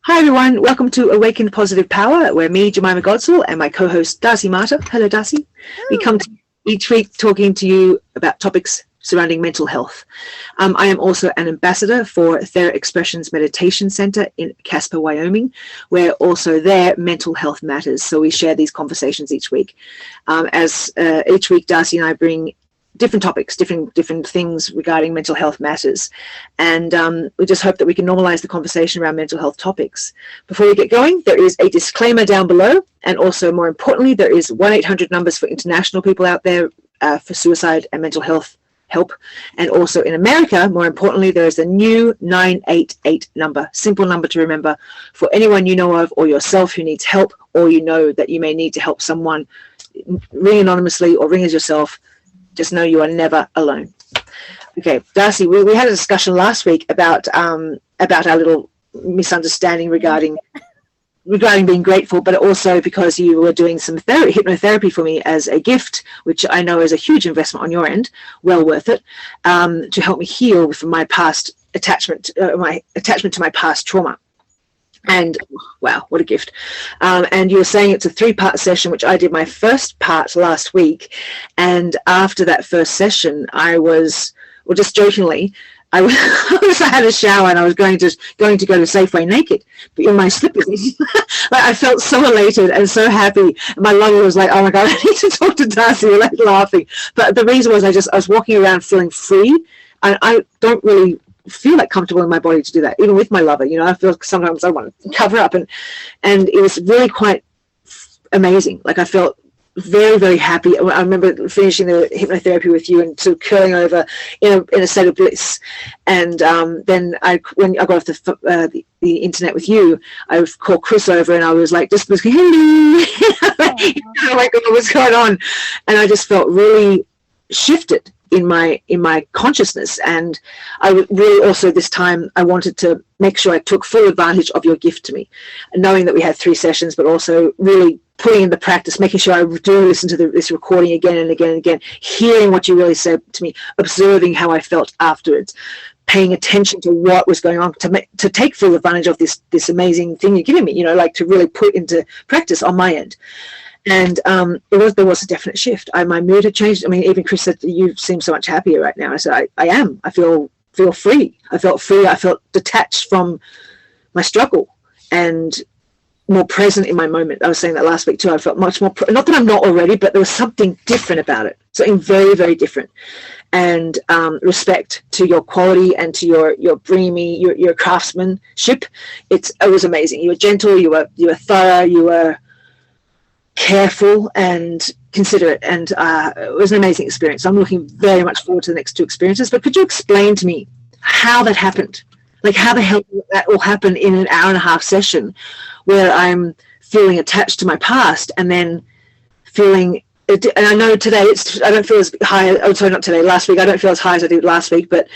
Hi everyone, welcome to Awakened Positive Power, where me, Jemima Godsall, and my co-host Darcy Marta, hello Darcy, we come to each week talking to you about topics surrounding mental health. I am also an ambassador for Theraexpressions Meditation Center in Casper, Wyoming, where also their mental health matters. So we share these conversations each week. Each week, Darcy and I bring different topics, different things regarding mental health matters. And we just hope that we can normalize the conversation around mental health topics. Before we get going, there is a disclaimer down below. And also, more importantly, there is 1-800 numbers for international people out there for suicide and mental health help. And also in America, more importantly, there is a new 988 number, simple number to remember, for anyone you know of or yourself who needs help, or you know that you may need to help someone. Ring anonymously or ring as yourself. Just know you are never alone. Okay, Darcy, we had a discussion last week about our little misunderstanding regarding being grateful, but also because you were doing some hypnotherapy for me as a gift, which I know is a huge investment on your end, well worth it, to help me heal from my past attachment to my past trauma. And wow, what a gift. And you were saying it's a 3-part session, which I did my first part last week. And after that first session, I was, well, just jokingly, I had a shower and I was going to go to Safeway naked, but in my slippers. Like, I felt so elated and so happy. My lover was like, "Oh my God, I need to talk to Darcy." We're like laughing. But the reason was I was walking around feeling free, and I don't really feel like comfortable in my body to do that, even with my lover. You know, I feel sometimes I want to cover up, and it was really quite amazing. Like, I felt very, very happy. I remember finishing the hypnotherapy with you and sort of curling over in a state of bliss. And then when I got off the internet with you, I called Chris over and I was like, just was, "Hello." Oh my God, what's going on? And I just felt really shifted in my consciousness. And I really also this time I wanted to make sure I took full advantage of your gift to me, and knowing that we had 3 sessions, but also really putting in the practice, making sure I do listen to this recording again and again and again, hearing what you really said to me, observing how I felt afterwards, paying attention to what was going on, to take full advantage of this amazing thing you're giving me, you know, like to really put into practice on my end. And there was a definite shift. My mood had changed. I mean, even Chris said, "You seem so much happier right now." I said, I am. I feel free. I felt free. I felt detached from my struggle and more present in my moment. I was saying that last week too. I felt much more, not that I'm not already, but there was something different about it. Something very, very different. And respect to your quality and to your bringing me your craftsmanship. It was amazing. You were gentle. You were thorough. You were careful and considerate, and it was an amazing experience. I'm looking very much forward to the next 2 experiences. But could you explain to me how that happened? Like, how the hell did that all happen in an hour-and-a-half session where I'm feeling attached to my past and then feeling, and I know today I don't feel as high, oh sorry, not today, last week, I don't feel as high as I did last week, but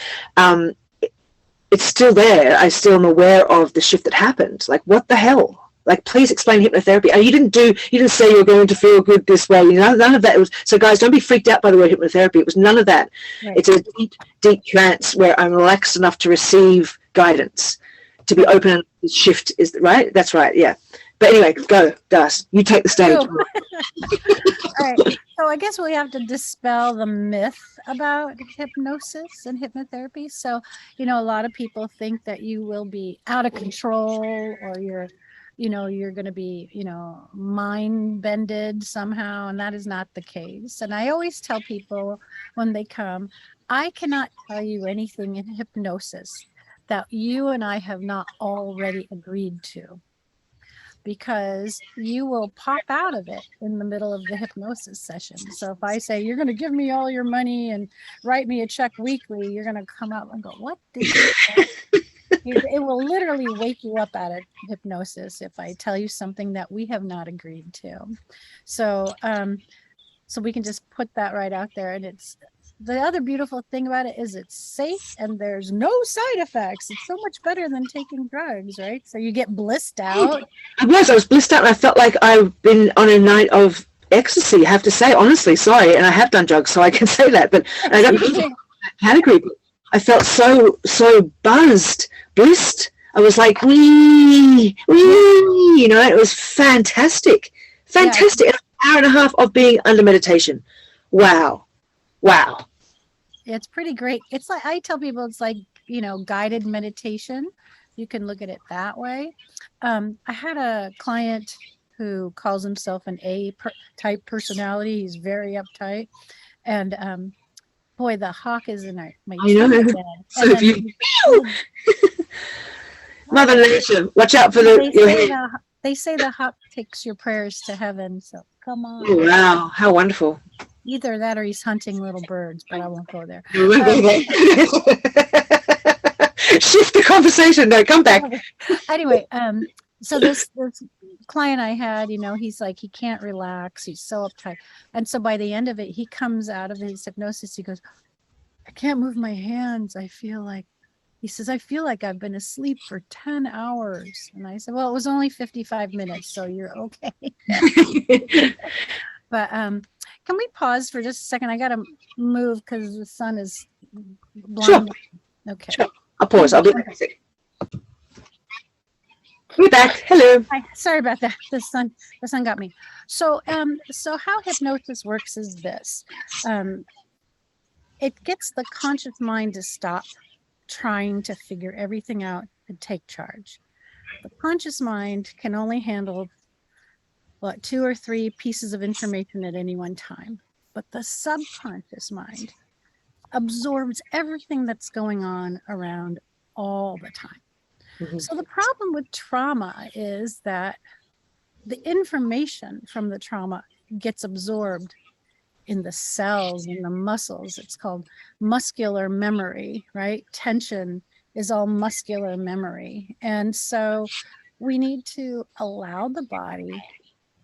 it's still there. I still am aware of the shift that happened. Like, what the hell? Like, please explain hypnotherapy. And you didn't say you were going to feel good this way. You know, none of that. So guys, don't be freaked out by the word hypnotherapy. It was none of that. Right. It's a deep, deep trance where I'm relaxed enough to receive guidance, to be open and shift. Is right? That's right. Yeah. But anyway, go, Darcy. You take the stage. All right. So I guess we have to dispel the myth about hypnosis and hypnotherapy. So, you know, a lot of people think that you will be out of control, or you're going to be, mind bended somehow. And that is not the case. And I always tell people when they come, I cannot tell you anything in hypnosis that you and I have not already agreed to, because you will pop out of it in the middle of the hypnosis session. So if I say, "You're going to give me all your money and write me a check weekly," you're going to come out and go, "What did you say?" It will literally wake you up out of hypnosis if I tell you something that we have not agreed to. So we can just put that right out there. And it's the other beautiful thing about it is it's safe and there's no side effects. It's so much better than taking drugs, right? So you get blissed out. I was blissed out, and I felt like I've been on a night of ecstasy, I have to say, honestly. Sorry, and I have done drugs, so I can say that, but I don't mean that category. I felt so buzzed, blissed. I was like, wee, wee, it was fantastic. Fantastic. An hour and a half of being under meditation. Wow. It's pretty great. It's like, I tell people it's like, guided meditation. You can look at it that way. I had a client who calls himself an A-type personality. He's very uptight. And boy, the hawk is in my I know. So if you Mother Nature, watch out for your head. They say the hawk takes your prayers to heaven. So come on. Oh, wow, how wonderful. Either that or he's hunting little birds, but I won't go there. Shift the conversation. No, come back. Anyway, so this client I had, he's like, he can't relax. He's so uptight. And so by the end of it, he comes out of his hypnosis. He goes, I can't move my hands. He says, I feel like I've been asleep for 10 hours. And I said, well, it was only 55 minutes, so you're okay. But can we pause for just a second? I got to move because the sun is blinding. Sure. Okay. Sure. I'll pause. I'll be back in a second. We're back. Hello. Hi. Sorry about that. The sun got me. So how hypnosis works is this. It gets the conscious mind to stop trying to figure everything out and take charge. The conscious mind can only handle 2 or 3 pieces of information at any one time. But the subconscious mind absorbs everything that's going on around all the time. Mm-hmm. So the problem with trauma is that the information from the trauma gets absorbed in the cells, in the muscles. It's called muscular memory, right? Tension is all muscular memory. And so we need to allow the body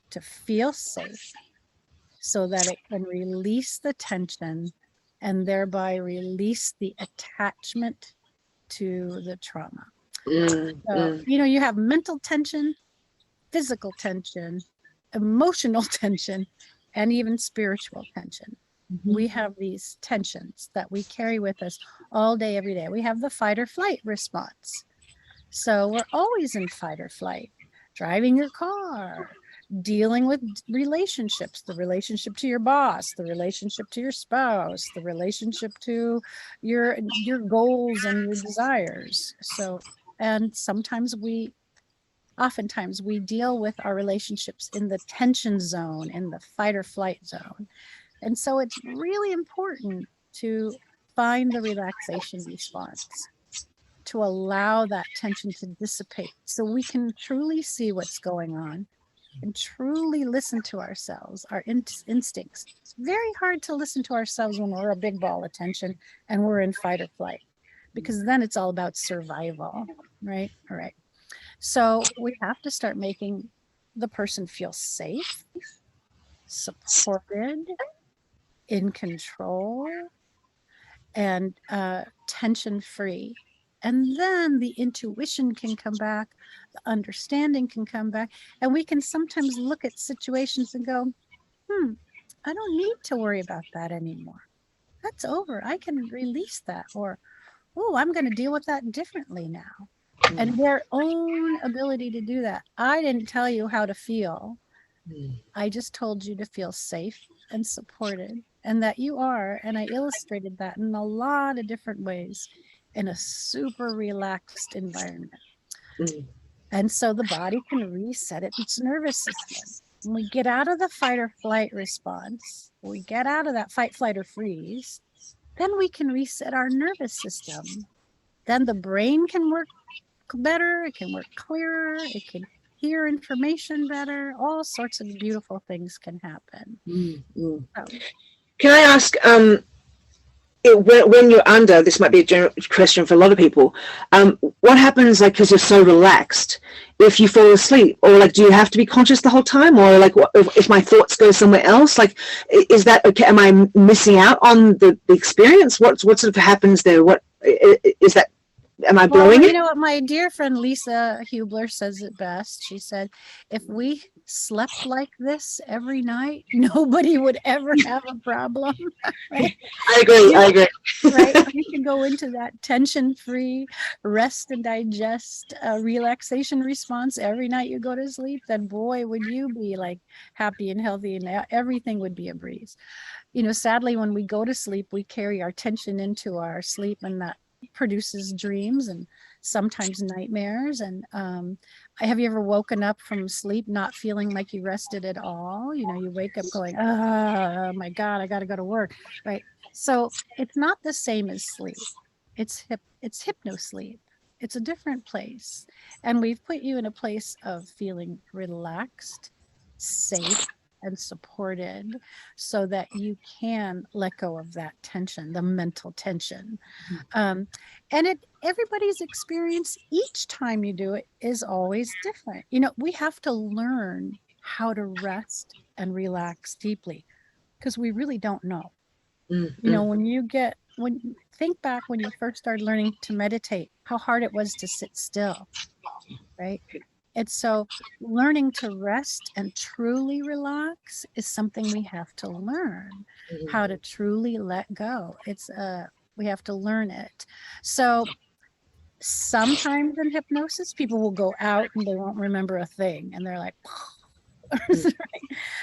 to feel safe so that it can release the tension and thereby release the attachment to the trauma. So, you have mental tension, physical tension, emotional tension, and even spiritual tension. Mm-hmm. We have these tensions that we carry with us all day, every day. We have the fight or flight response. So we're always in fight or flight, driving your car, dealing with relationships, the relationship to your boss, the relationship to your spouse, the relationship to your goals and your desires. So, and oftentimes we deal with our relationships in the tension zone, in the fight or flight zone. And so it's really important to find the relaxation response, to allow that tension to dissipate so we can truly see what's going on and truly listen to ourselves, our instincts. It's very hard to listen to ourselves when we're a big ball of tension and we're in fight or flight, because then it's all about survival, right? All right. So we have to start making the person feel safe, supported, in control, and tension-free. And then the intuition can come back, the understanding can come back, and we can sometimes look at situations and go, I don't need to worry about that anymore. That's over. I can release that. Or, I'm going to deal with that differently now. And their own ability to do that. I didn't tell you how to feel. I just told you to feel safe and supported, and that you are. And I illustrated that in a lot of different ways in a super relaxed environment. And so the body can reset its nervous system. When we get out of the fight or flight response, we get out of that fight, flight, or freeze, then we can reset our nervous system. Then the brain can work better, it can work clearer, it can hear information better, all sorts of beautiful things can happen. Can I ask, when you're under, this might be a general question for a lot of people, what happens, like, because you're so relaxed, if you fall asleep, or like, do you have to be conscious the whole time, or like, what if my thoughts go somewhere else? Like, is that okay? Am I missing out on the experience? What sort of happens there? What is that? Am I Well, blowing you it? know what? My dear friend Lisa Hubler says it best. She said, if we slept like this every night, nobody would ever have a problem. Right? I agree. I agree. Right? You can go into that tension-free rest and digest relaxation response every night you go to sleep, then boy, would you be like happy and healthy and everything would be a breeze. You know, sadly, when we go to sleep, we carry our tension into our sleep, and that produces dreams and sometimes nightmares. And have you ever woken up from sleep not feeling like you rested at all? You know, you wake up going, oh my God, I got to go to work, right? So it's not the same as sleep. It's hypnosleep. It's a different place. And we've put you in a place of feeling relaxed, safe, and supported so that you can let go of that tension, the mental tension. And everybody's experience each time you do it is always different. You know, we have to learn how to rest and relax deeply because we really don't know. You know, think back when you first started learning to meditate, how hard it was to sit still, right? And so learning to rest and truly relax is something we have to learn, how to truly let go. We have to learn it. So sometimes in hypnosis, people will go out and they won't remember a thing. And they're like,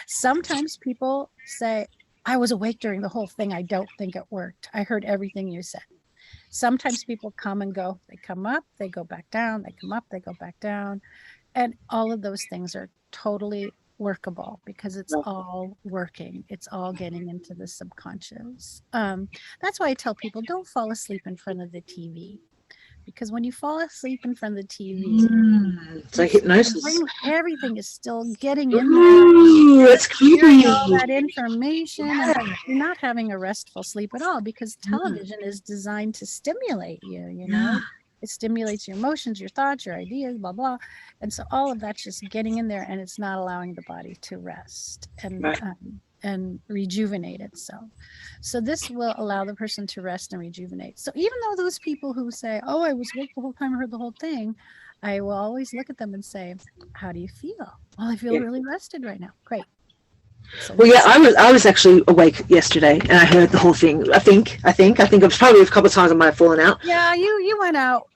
sometimes people say, I was awake during the whole thing. I don't think it worked. I heard everything you said. Sometimes people come and go. They come up, they go back down, they come up, they go back down. And all of those things are totally workable because it's all working. It's all getting into the subconscious. That's why I tell people don't fall asleep in front of the TV. Because when you fall asleep in front of the TV, It's like hypnosis. everything is still getting in there. Ooh, that's Hearing creepy. all that information, and you're not having a restful sleep at all because television is designed to stimulate you, you know. It stimulates your emotions, your thoughts, your ideas, blah blah. And so all of that's just getting in there, and it's not allowing the body to rest and rejuvenate itself. So this will allow the person to rest and rejuvenate. So even though those people who say, oh, I was awake the whole time, I heard the whole thing, I will always look at them and say, how do you feel? Well, I feel really rested right now. Great. So Well, yeah, I was actually awake yesterday, and I heard the whole thing. I think it was probably a couple of times I might have fallen out. Yeah, you went out.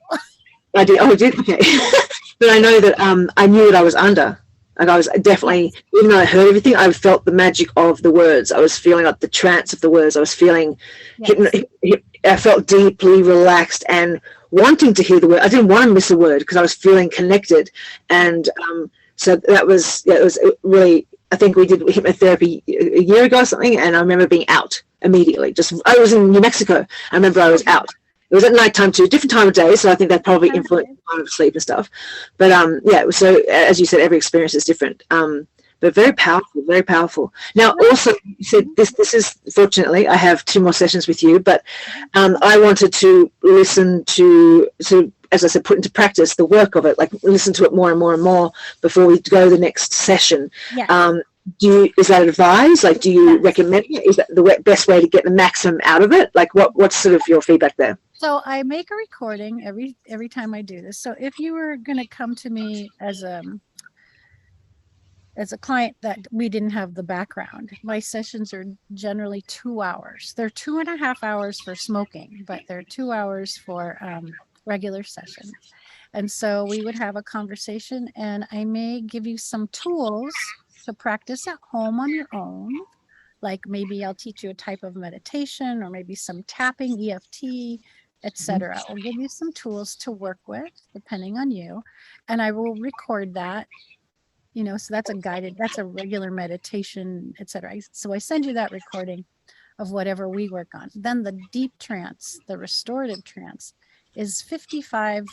I did. Oh, I did. Okay, but I know that I knew what I was under. Like I was definitely, even though I heard everything, I felt the magic of the words. I was feeling like the trance of the words. I was feeling, I felt deeply relaxed and wanting to hear the word. I didn't want to miss a word because I was feeling connected, and so that was it was really. I think we did hypnotherapy a year ago or something, and I remember being out immediately. I was in New Mexico. I remember I was out. It was at nighttime too, different time of day, so I think that probably influenced the time of sleep and stuff. But so as you said, every experience is different. But very powerful, very powerful. Now, also, you said this is, fortunately, I have 2 more sessions with you, but I wanted to listen to, as I said, put into practice the work of it, like listen to it more and more and more before we go to the next session. Is that advised? Like, do you recommend it? Is that the best way to get the maximum out of it? Like, what's sort of your feedback there? So I make a recording every time I do this. So if you were going to come to me as a client that we didn't have the background, my sessions are generally 2 hours. They're 2.5 hours for smoking, but they're 2 hours for regular sessions. And so we would have a conversation, and I may give you some tools to practice at home on your own. Like maybe I'll teach you a type of meditation, or maybe some tapping, EFT, etc. I'll give you some tools to work with depending on you, and I will record that. You know, so that's a regular meditation, etc. So I send you that recording of whatever we work on. Then the deep trance, the restorative trance, is 55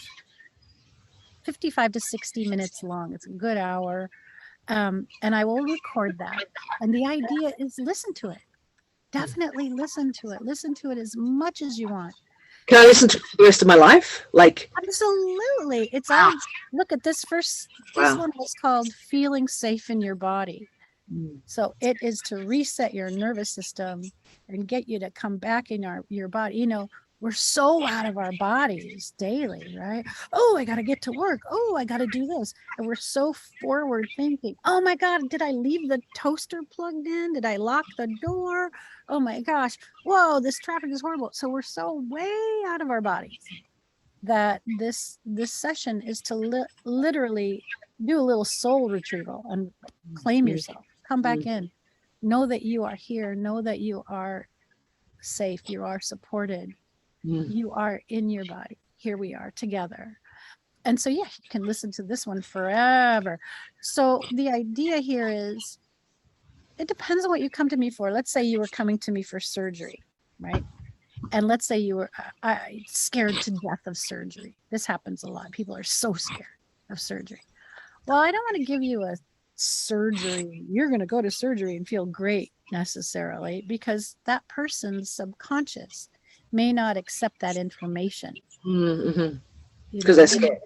to 60 minutes long. It's a good hour. And I will record that. And the idea is listen to it. Definitely listen to it. Listen to it as much as you want. Can I listen to it for the rest of my life? Like, absolutely. It's all, look at this first, this one was called Feeling Safe in Your Body. So it is to reset your nervous system and get you to come back in your body. You know, we're so out of our bodies daily, right? Oh, I got to get to work. Oh, I got to do this. And we're so forward thinking. Oh my God, did I leave the toaster plugged in? Did I lock the door? Oh my gosh. Whoa, this traffic is horrible. So we're so way out of our bodies that this session is to literally do a little soul retrieval and claim yourself. Come back in. Know that you are here. Know that you are safe. You are supported. You are in your body. Here we are together. And so, yeah, you can listen to this one forever. So the idea here is, it depends on what you come to me for. Let's say you were coming to me for surgery, right? And let's say you were scared to death of surgery. This happens a lot. People are so scared of surgery. Well, I don't want to give you a surgery. You're going to go to surgery and feel great necessarily, because that person's subconscious may not accept that information. Because they're scared.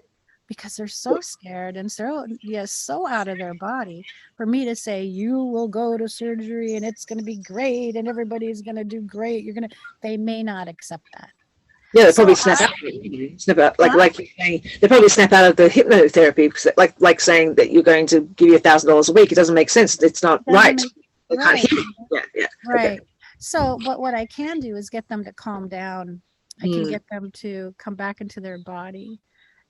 Because they're so scared and so out of their body. For me to say, you will go to surgery and it's going to be great and everybody's going to do great, they may not accept that. Yeah, they probably snap out. Like you're saying, they probably snap out of the hypnotherapy, because like saying that you're going to give you $1,000 a week. It doesn't make sense. It's not right. They can't hear you. Yeah. Right. Okay. So, but what I can do is get them to calm down. I can get them to come back into their body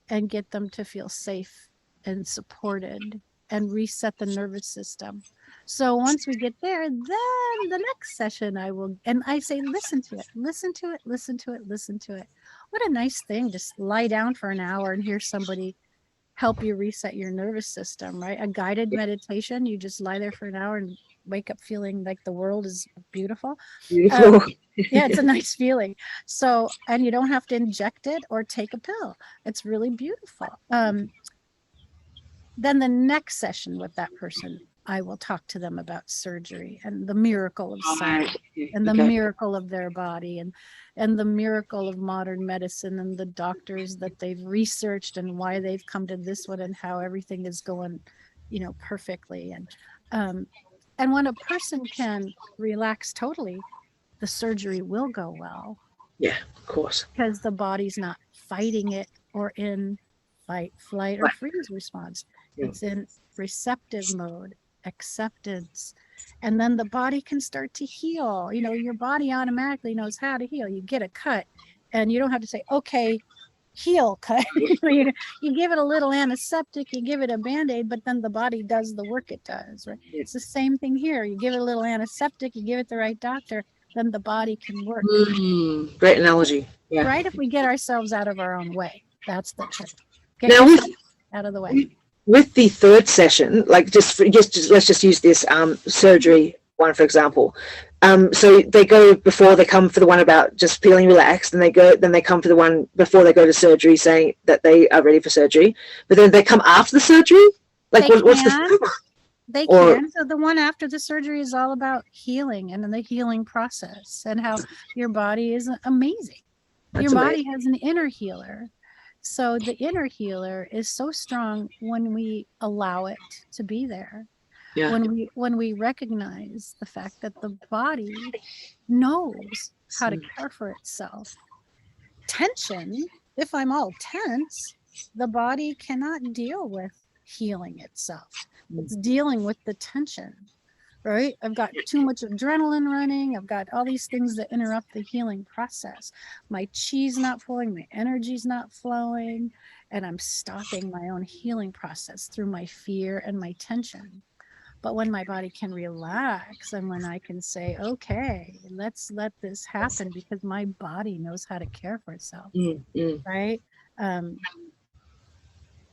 and get them to feel safe and supported and reset the nervous system. So once we get there, then the next session I say, listen to it, listen to it, listen to it, listen to it. What a nice thing, just lie down for an hour and hear somebody help you reset your nervous system, right? A guided meditation, you just lie there for an hour and wake up feeling like the world is beautiful. Yeah, it's a nice feeling. So, and you don't have to inject it or take a pill. It's really beautiful. Then the next session with that person, I will talk to them about surgery and the miracle of science and the miracle of their body and the miracle of modern medicine and the doctors that they've researched and why they've come to this one and how everything is going, perfectly. And when a person can relax totally, the surgery will go well. Yeah, of course. Because the body's not fighting it or in fight, flight, or freeze response. Yeah. It's in receptive mode, acceptance. And then the body can start to heal. Your body automatically knows how to heal. You get a cut and you don't have to say, okay, heal cut. You give it a little antiseptic, you give it a Band-Aid, but then the body does the work it does, right? It's the same thing here. You give it a little antiseptic, you give it the right doctor, then the body can work. Great analogy. Yeah. Right? If we get ourselves out of our own way, that's the trick. Out of the way. With the third session, like let's just use this surgery one for example. So they go before they come for the one about just feeling relaxed, and then they come for the one before they go to surgery saying that they are ready for surgery. But then they come after the surgery. Like what's the? They can. So the one after the surgery is all about healing and the healing process and how your body is amazing. Your body has an inner healer. So the inner healer is so strong when we allow it to be there. Yeah. When we recognize the fact that the body knows how to care for itself. Tension, if I'm all tense, the body cannot deal with healing itself. It's dealing with the tension, right? I've got too much adrenaline running. I've got all these things that interrupt the healing process. My chi's not flowing, my energy's not flowing, and I'm stopping my own healing process through my fear and my tension. But when my body can relax and when I can say, okay, let's let this happen because my body knows how to care for itself, right?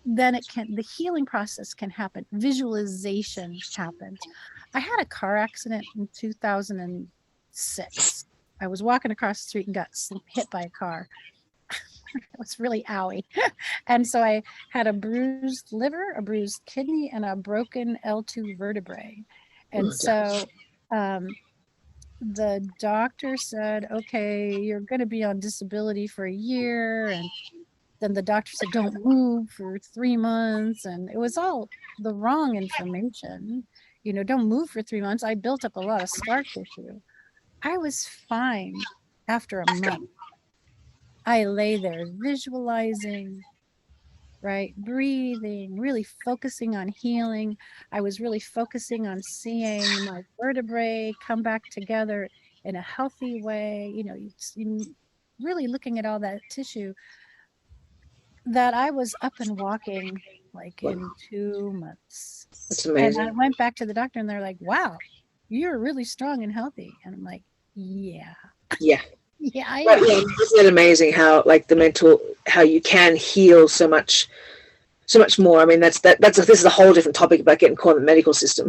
Then the healing process can happen. Visualization happens. I had a car accident in 2006. I was walking across the street and got hit by a car. It was really owie. And so I had a bruised liver, a bruised kidney, and a broken L2 vertebrae. And so the doctor said, okay, you're going to be on disability for a year. And then the doctor said, don't move for 3 months. And it was all the wrong information. Don't move for 3 months. I built up a lot of scar tissue. I was fine after a month. I lay there visualizing, right? Breathing, really focusing on healing. I was really focusing on seeing my vertebrae come back together in a healthy way. Really looking at all that tissue, that I was up and walking like in 2 months. That's And I amazing. went back to the doctor and they're like, wow, you're really strong and healthy. And I'm like, yeah, Yeah. yeah, I But am. yeah, isn't it amazing how like how you can heal so much more. I mean, this is a whole different topic about getting caught in the medical system.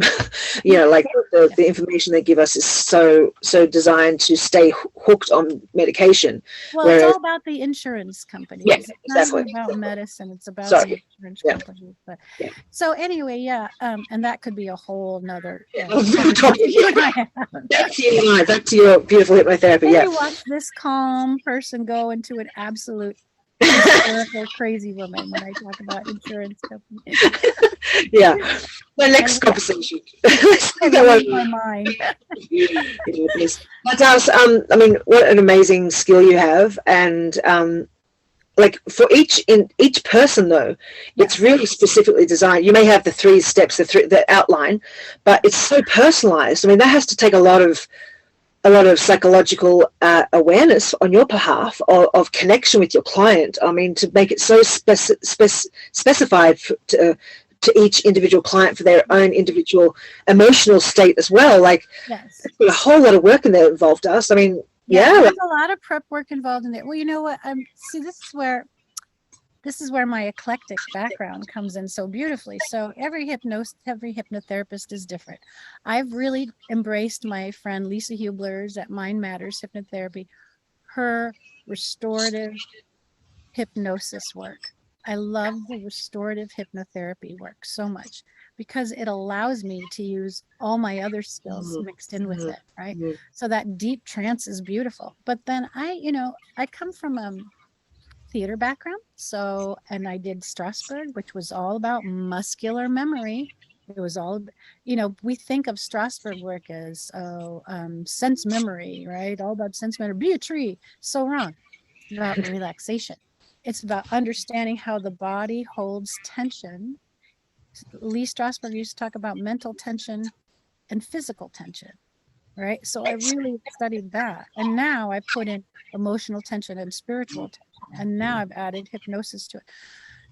Like the information they give us is so designed to stay hooked on medication. Well, it's Whereas, all about the insurance companies. yeah, It's not exactly. even about medicine. It's about the Sorry. insurance Yeah. companies. But Yeah. so anyway, yeah. And that could be a whole nother Topic. you and I have. Back to your beautiful hypnotherapy. Then Yeah. you watch this calm person go into an absolute hysterical crazy woman when I talk about insurance companies. Yeah. My next conversation. My mind. But I mean, what an amazing skill you have, and like for each person though, it's really specifically designed. You may have the 3 steps, the outline, but it's so personalized. I mean, that has to take a lot of psychological awareness on your behalf of connection with your client. I mean, to make it so specified to each individual client for their own individual emotional state as well. Like, yes, a whole lot of work in there involved us. I mean, there's a lot of prep work involved in there. Well, you know what? See, this is where my eclectic background comes in so beautifully. So every hypnotherapist is different. I've really embraced my friend Lisa Hubler's at Mind Matters Hypnotherapy, her restorative hypnosis work. I love the restorative hypnotherapy work so much because it allows me to use all my other skills mixed in with it, right? So that deep trance is beautiful. But then I come from theater background. So, and I did Strasberg, which was all about muscular memory. It was all, we think of Strasberg work as sense memory, right? All about sense memory. Be a tree. So wrong. It's about relaxation. It's about understanding how the body holds tension. Lee Strasberg used to talk about mental tension and physical tension, right? So I really studied that. And now I put in emotional tension and spiritual tension. And now I've added hypnosis to it.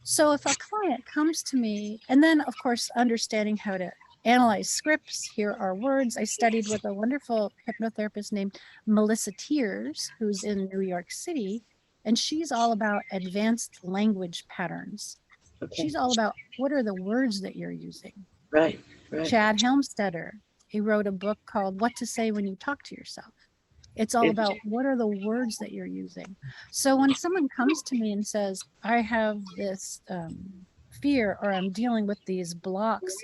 So if a client comes to me, and then of course, understanding how to analyze scripts, here are words. I studied with a wonderful hypnotherapist named Melissa Tears, who's in New York City. And she's all about advanced language patterns. Okay. She's all about what are the words that you're using. Right. Chad Helmstetter, he wrote a book called What to Say When You Talk to Yourself. It's all about what are the words that you're using. So when someone comes to me and says, I have this fear, or I'm dealing with these blocks,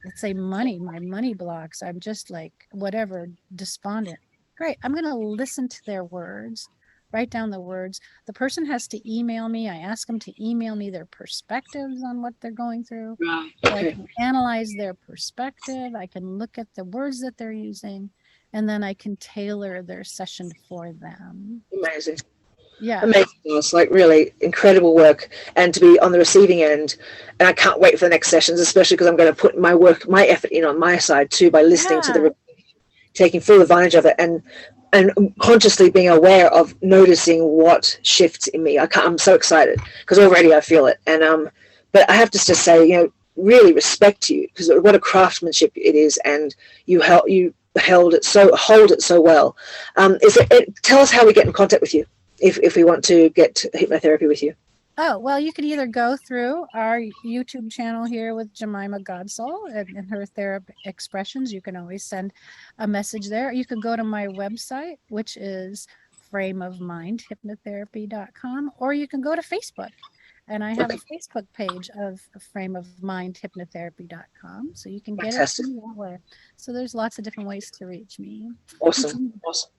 let's say my money blocks, I'm just like, whatever, despondent. Great, I'm going to listen to their words. Write down the words. The person has to email me. I ask them to email me their perspectives on what they're going through. Right. So I can analyze their perspective. I can look at the words that they're using, and then I can tailor their session for them. Amazing. Yeah. Amazing. It's like really incredible work, and to be on the receiving end. And I can't wait for the next sessions, especially because I'm going to put my effort in on my side too by listening to taking full advantage of it, and consciously being aware of noticing what shifts in me. I'm so excited because already I feel it. And but I have to just say, really respect you, because what a craftsmanship it is, and you hold it so well. Tell us how we get in contact with you if we want to get hypnotherapy with you. Oh, well, you could either go through our YouTube channel here with Jemima Godsall and her Theraexpressions. You can always send a message there. You could go to my website, which is frameofmindhypnotherapy.com, or you can go to Facebook. And I have a Facebook page of frameofmindhypnotherapy.com, so you can get it that way. So there's lots of different ways to reach me. Awesome. Darcy,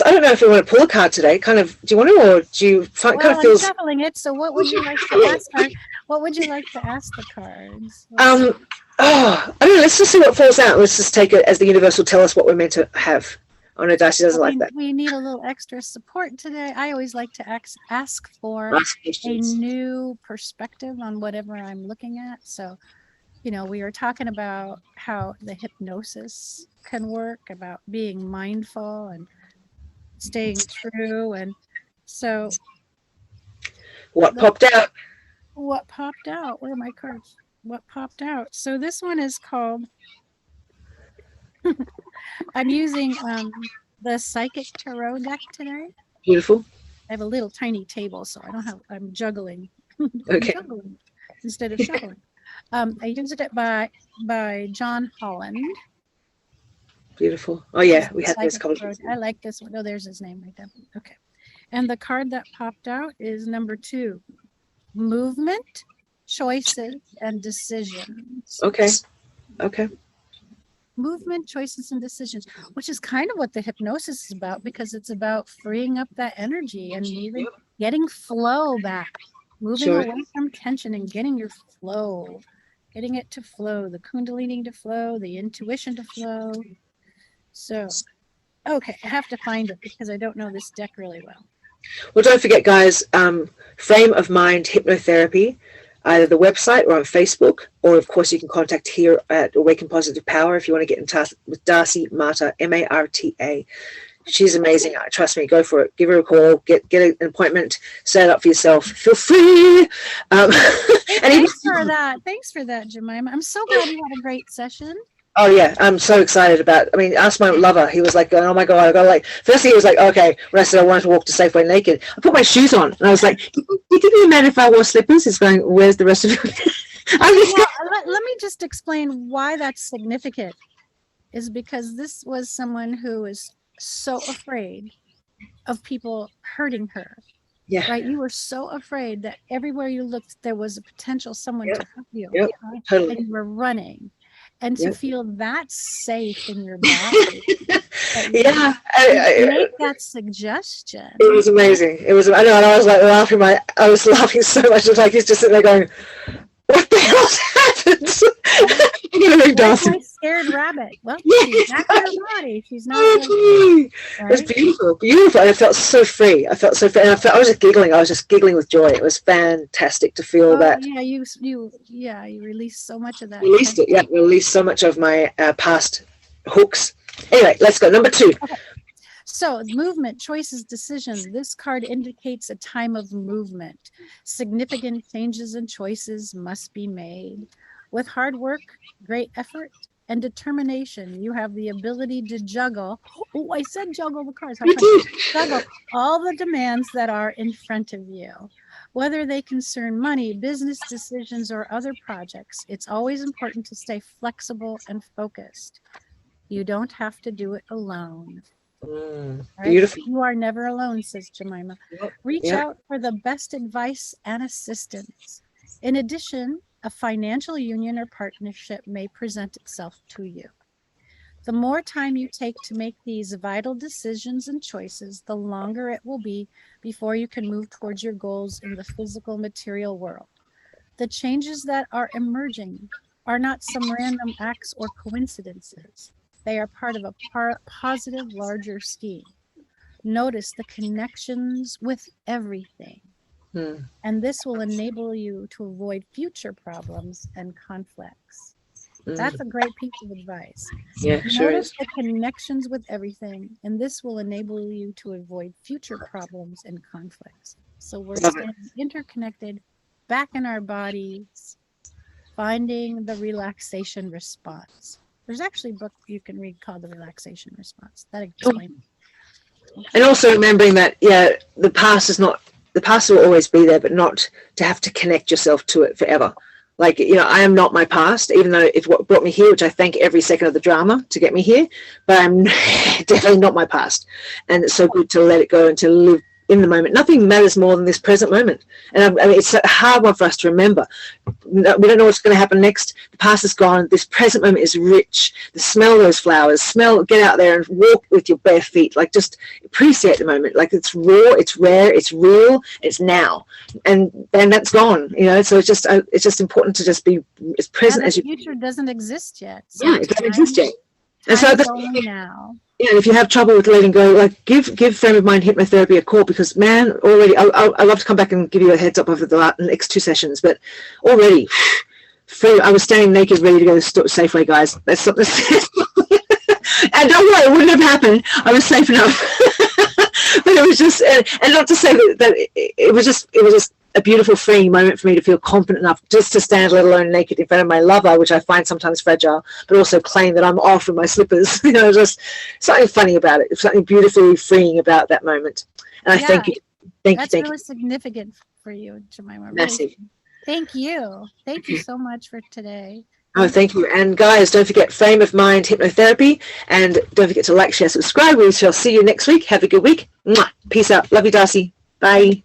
I don't know if you want to pull a card today. Do you want to, or do you find I'm shuffling it. So what would you like to ask her? What would you like to ask the cards? I don't know. Let's just see what falls out. Let's just take it as the universe will tell us what we're meant to have. Oh no, Darcy doesn't like that. We need a little extra support today. I always like to ask for Ask a questions. new perspective on whatever I'm looking at. So, we were talking about how the hypnosis can work, about being mindful and staying true. And so What popped out? what popped out? Where are my cards? What popped out? So this one is called, I'm using the Psychic Tarot deck today. Beautiful. I have a little tiny table, so I'm juggling. Okay. I'm juggling instead of shuffling. I used it by John Holland. Beautiful. Oh yeah, we had this Tarot. I like this one. Oh, there's his name right there. Okay. And the card that popped out is number 2. Movement, choices, and decisions. Okay. Okay. Movement, choices, and decisions, which is kind of what the hypnosis is about, because it's about freeing up that energy and moving, getting flow back, moving away from tension and getting your flow, getting it to flow, the kundalini to flow, the intuition to flow. So, okay, I have to find it because I don't know this deck really well. Well, don't forget, guys, Frame of Mind Hypnotherapy, either the website or on Facebook, or of course you can contact here at Awaken Positive Power if you want to get in touch with Darcy Marta, Marta. She's amazing. Trust me, go for it. Give her a call, get an appointment, set it up for yourself. Feel free. Thanks for that, Jemima. I'm so glad you had a great session. Oh yeah, I'm so excited about. I mean, ask my lover. He was like, "Oh my god!" I got like. Firstly, he was like, "Okay." When I said I wanted to walk to Safeway naked, I put my shoes on, and I was like, "You give me a man if I wore slippers?" He's going, "Where's the rest of you?" Let me just explain why that's significant. Is because this was someone who is so afraid of people hurting her. Yeah. Right. You were so afraid that everywhere you looked, there was a potential someone to hurt you. Yep. Right? Totally. And you were running. And to feel that safe in your body, make that suggestion. It was amazing. It was. I know, and I was like laughing. I was laughing so much. It's like he's just sitting there going, "What the hell's happened?" Like my scared rabbit. Well, she's back in her body. She's not. It was beautiful, beautiful. I felt so free. I felt so free, and I was just giggling. I was just giggling with joy. It was fantastic to feel that. Yeah, you released so much of that. Released it. Yeah, released so much of my past hooks. Anyway, let's go. Number 2. Okay. So movement, choices, decisions. This card indicates a time of movement. Significant changes and choices must be made. With hard work, great effort, and determination, you have the ability to juggle. Oh, I said juggle the cards. Juggle all the demands that are in front of you. Whether they concern money, business decisions, or other projects, it's always important to stay flexible and focused. You don't have to do it alone. Right? Beautiful. You are never alone, says Jemima. Reach out for the best advice and assistance. In addition, a financial union or partnership may present itself to you. The more time you take to make these vital decisions and choices, the longer it will be before you can move towards your goals in the physical material world. The changes that are emerging are not some random acts or coincidences. They are part of a positive, larger scheme. Notice the connections with everything. And this will enable you to avoid future problems and conflicts. That's a great piece of advice. Yeah, sure is. Notice the connections with everything, and this will enable you to avoid future problems and conflicts. So we're staying interconnected, back in our bodies, finding the relaxation response. There's actually a book you can read called The Relaxation Response. That explains it. And also remembering that, the past will always be there, but not to have to connect yourself to it forever. Like, I am not my past, even though it's what brought me here, which I thank every second of the drama to get me here, but I'm definitely not my past. And it's so good to let it go and to live in the moment. Nothing matters more than this present moment. And I mean, it's a hard one for us to remember. We don't know what's going to happen next. The past is gone. This present moment is rich. The smell of those flowers. Get out there and walk with your bare feet. Like, just appreciate the moment. Like, it's raw, it's rare, it's real, it's now. And then that's gone. So it's just important to just be as present as you can. The future doesn't exist yet. Yeah, it doesn't exist yet. And so that's only now. Yeah, and if you have trouble with letting go, like give Frame of Mind Hypnotherapy a call, because man, already I love to come back and give you a heads up over the next 2 sessions, but already free. I was standing naked, ready to go to Safeway, guys. That's something. And don't worry, it wouldn't have happened. I was safe enough. But it was just, and not to say that it was just a beautiful freeing moment for me to feel confident enough just to stand, let alone naked, in front of my lover, which I find sometimes fragile, but also claim that I'm off in my slippers. Just something funny about it. Something beautifully freeing about that moment. And I thank you. That's really significant for you, Jemima. Massive. Thank you. Thank you so much for today. Oh, thank you. And guys, don't forget Frame of Mind Hypnotherapy. And don't forget to like, share, subscribe. We shall see you next week. Have a good week. Mwah. Peace out. Love you, Darcy. Bye.